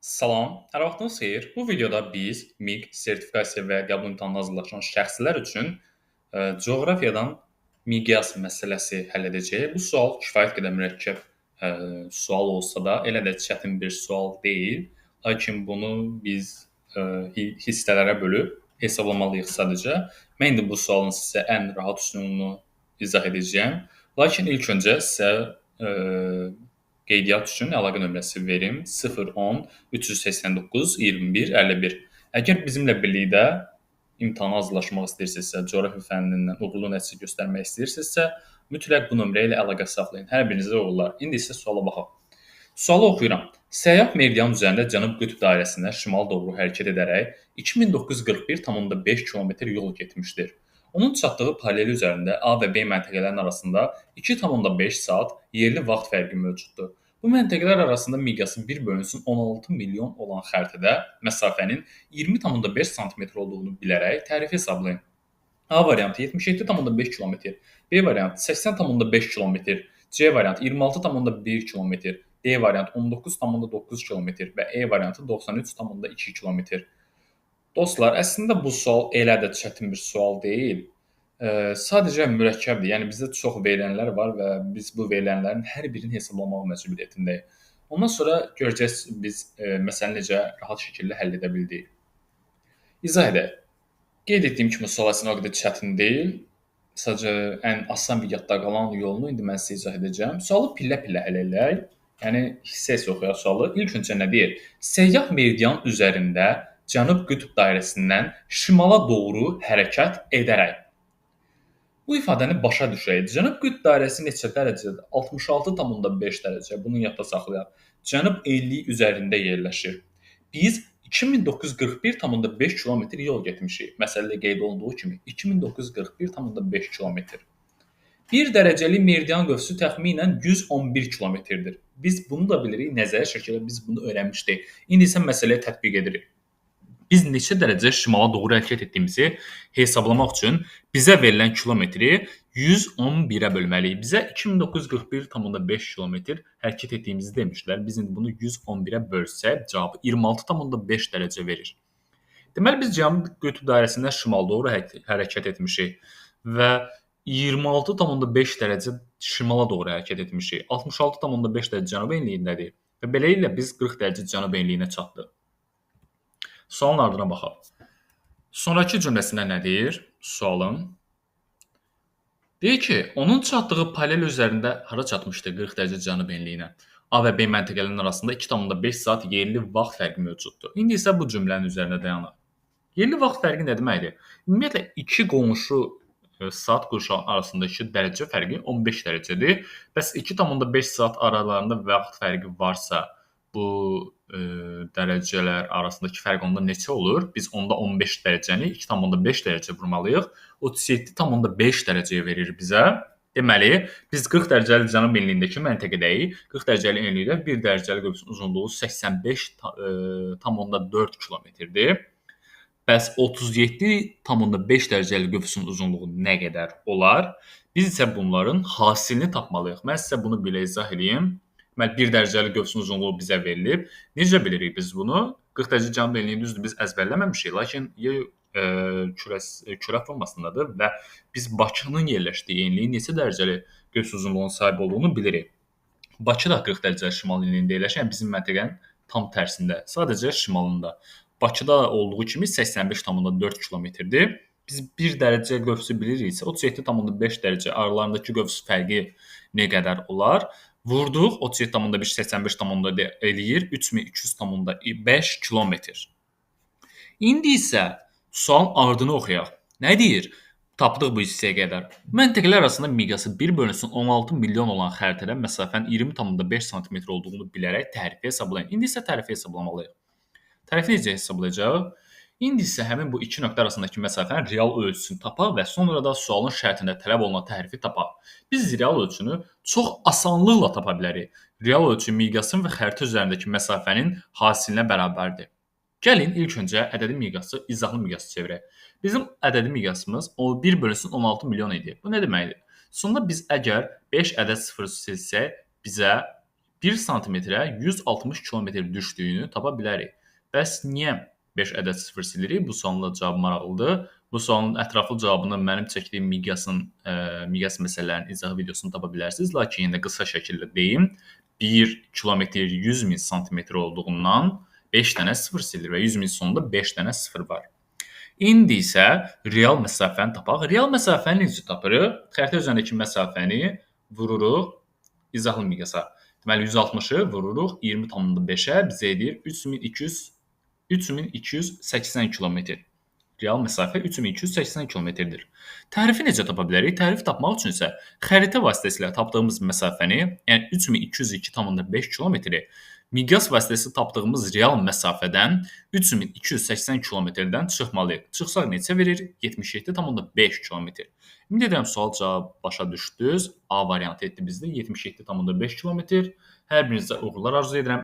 Salam, hər vaxtınız xeyir. Bu videoda biz MIQ sertifikasiya və qəbul imtahanına hazırlaşan şəxslər üçün coğrafiyadan miqyas məsələsi həll edəcəyik. Bu sual kifayət qədər mürəkkəb sual olsa da, elə də çətin bir sual deyil. Lakin bunu biz hissələrə bölüb hesablamalıyıq sadəcə. Mən indi bu sualın sizə ən rahat üsulunu izah edəcəyəm. Lakin ilk öncə sizə qeydiyyat üçün əlaqə nömrəsi verim: 010 389 21 51. Əgər bizimlə birlikdə imtahana hazırlaşmaq istəyirsinizsə, coğrafiya fənnindən uğurlu nəticə göstərmək istəyirsinizsə, mütləq bu nömrə ilə əlaqə saxlayın. Hər birinizə uğurlar. İndi isə suala baxaq. Sualı oxuyuram. Səyyah meridian üzərində Cənub qütb dairəsində şimala doğru hərəkət edərək 2941,5 km yol getmişdir. Onun çatdığı paralel üzərində A və B məntəqələrinin arasında 2,5 saat yerli vaxt fərqi mövcuddur. Bu məntəqələr arasında miqyası 1/16 milyon olan xəritədə məsafənin 20,5 sm olduğunu bilərək tərifi hesablayın. A variantı 77,5 km, B variantı 80,5 km, C variantı 26,1 km, D variantı 19,9 km və E variantı 93,2 km. Dostlar, əslində bu sual elə də çətin bir sual deyil. Sadəcə mürəkkəbdir. Yəni bizdə çox verilənlər var və biz bu verilənlərin hər birini hesablamağa məcburiyyətindəyik. Ondan sonra görəcəksiniz biz məsələni necə rahat şəkildə həll edə bildik. İzah edək. Qeyd etdiyim kimi sual əslində o qədər çətin deyil. Sadəcə ən asan və yadda qalan yolunu indi mən sizə izah edəcəm. Sualı pillə-pillə həll edək. Yəni hissə-hissə oxuyaq sualı. İlk öncə nə deyir? Səyyah meridian üzərində Cənub qütb dairəsindən şimala doğru hərəkət edərək. Bu ifadəni başa düşək. Cənub qütb dairəsi neçə dərəcədir? 66,5 dərəcə. Bunu yadda saxlayaq. Cənub enliyi üzərində yerləşir. Biz 2941,5 kilometr yol getmişik. Məsələdə qeyd olunduğu kimi 2941,5 kilometr. 1 dərəcəli meridian qövsü təxminən 111 kilometrdir. Biz bunu da bilirik, nəzəri şəkildə biz bunu öyrənmişdik. İndi isə məsələyə tətbiq edirik. Biz neçə dərəcə şimala doğru hərəkət etdiyimizi hesablamaq üçün bizə verilən kilometri 111-ə bölməliyik. Bizə 2941,5 kilometr hərəkət etdiyimizi demişdilər. Biz indi bunu 111-ə bölsək, cavabı 26,5 dərəcə verir. Deməli, biz Cənub qütb dairəsindən şimala doğru hərəkət etmişik və 26,5 dərəcə şimala doğru hərəkət etmişik. 66,5 dərəcə cənub enliyindədir və beləliklə biz 40 dərəcə cənub enliyinə çatdıq. Sualın ardına baxaq. Sonrakı cümləsində nə deyir sualın? Deyir ki, onun çatdığı paralel üzərində hara çatmışdı 40 dərəcə cənub enliyinə? A və B məntəqələrinin arasında 2,5 saat yerli vaxt fərqi mövcuddur. İndi isə bu cümlənin üzərində dayanaq. Yerli vaxt fərqi nə deməkdir? Ümumiyyətlə, iki qonşu saat qurşağı arasındakı dərəcə fərqi 15 dərəcədir. Bəs 2,5 saat aralarında vaxt fərqi varsa, bu dərəcələr arasındakı fərq onda neçə olur? Biz onda 15 dərəcəni 2,5 dərəcə vurmalıyıq. 37,5 dərəcəyə verir bizə. Deməli, biz 40 dərəcəli cənub enliyindəki məntəqədəyik. 40 dərəcəli enlikdə 1 dərəcəli qövsün uzunluğu 85,4 kilometrdir. Bəs 37,5 dərəcəli qövsün uzunluğu nə qədər olar? Biz isə bunların hasilini tapmalıyıq. Mən sizə bunu belə izah edeyim. Deməli, 1 dərəcəli qövsün uzunluğu bizə verilib. Necə bilirik biz bunu? 40 dərəcə cənub enliyi düzdür, biz əzbərləməmişik, lakin kürə formasındadır və biz Bakının yerləşdiyi enliyin neçə dərəcəli qövs uzunluğuna sahib olduğunu bilirik. Bakı da 40 dərəcəli şimal enliyində yerləşir, yəni bizim məntəqənin tam tərsində, sadəcə şimalında. Bakıda olduğu kimi 85,4 kilometrdir. Biz 1 dərəcə qövsü biliriksə, 37,5 dərəcə aralarındakı qövs fərqi nə qədər olar? Vurduq, 37,5 85,4 eləyir 3200,5 kilometr. İndi isə sualın ardını oxuyaq. Nə deyir? Tapdıq bu hissəyə qədər. Məntəqələr arasında miqyası 1/16 milyon olan xəritədə məsafənin 20,5 sm olduğunu bilərək tərifi hesablayın. İndi isə tərifi hesablamalıyıq. Tərifi necə hesablayacağıq? İndi isə həmin bu iki nöqtə arasındakı məsafənin real ölçüsünü tapaq və sonra da sualın şərtində tələb olunan tərifi tapaq. Biz real ölçünü çox asanlıqla tapa bilərik. Real ölçü miqyasın və xəritə üzərindəki məsafənin hasilinə bərabərdir. Gəlin ilk öncə ədədi miqyası izahlı miqyasa çevirək. Bizim ədədi miqyasımız 1/16 milyon idi. Bu nə deməkdir? Sonda biz əgər 5 ədəd sıfır silsək, bizə 1 santimetrə 160 kilometr düşdüyünü tapa bilərik. Bəs niyə 5 ədəd sıfır silirik? Bu sualın da cavabı maraqlıdır. Bu sualın ətraflı cavabını mənim çəkdiyim miqyas məsələlərinin izahı videosunu tapa bilərsiniz. Lakin yenə də qısa şəkildə deyim. 1 kilometr 100 min santimetr olduğundan 5 dənə sıfır silir və 100 min sonunda 5 dənə sıfır var. İndi isə real məsafəni tapaq. Real məsafəni necə tapırıq? Xəritə üzərindəki məsafəni vururuq izahlı miqyasa. Deməli 160-ı vururuq 20,5-ə bizə edir 3280 kilometr. Real məsafə 3280 kilometrdir. Tərifi necə tapa bilərik? Tərif tapmaq üçün isə xəritə vasitəsilə tapdığımız məsafəni, yəni 3202,5 kilometri miqyas vasitəsilə tapdığımız real məsafədən 3280 kilometrdən çıxmalıyıq. Çıxsaq neçə verir? 77,5 kilometr. Ümid edirəm sual cavab başa düşdünüz. A variantı etdi bizdə 77,5 kilometr. Hər birinizə uğurlar arzu edirəm.